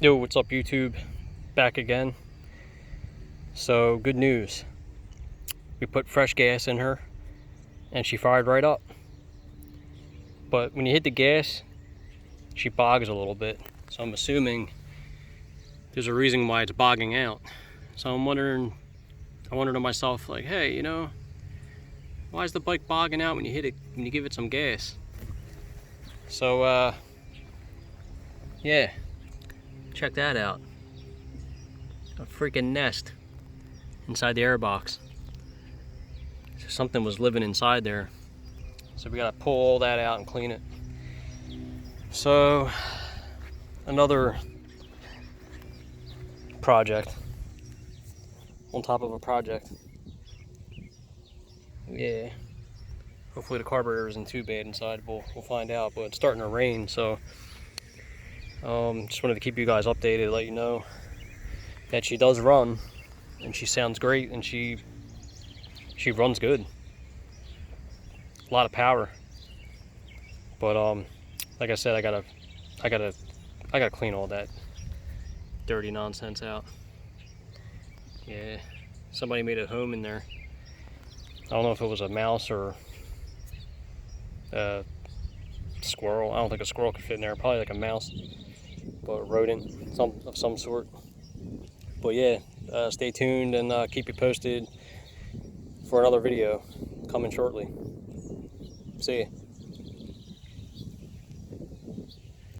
Yo, what's up YouTube? Back again. So, good news. We put fresh gas in her and she fired right up. But when you hit the gas, she bogs a little bit. So I'm assuming there's a reason why it's bogging out. So I wondered to myself, like, hey, why is the bike bogging out when you hit it, when you give it some gas? So, yeah, check that out. A freaking nest inside the airbox. So something was living inside there. So we gotta pull all that out and clean it. So, another project on top of a project. Yeah. Hopefully the carburetor isn't too bad inside. We'll find out, but it's starting to rain, so just wanted to keep you guys updated, let you know that she does run, and she sounds great, and she runs good. A lot of power, but like I said, I gotta clean all that dirty nonsense out. Yeah, somebody made a home in there. I don't know if it was a mouse or a squirrel. I don't think a squirrel could fit in there. Probably like a mouse, but a rodent of some sort. But yeah, stay tuned and keep you posted for another video coming shortly. See ya.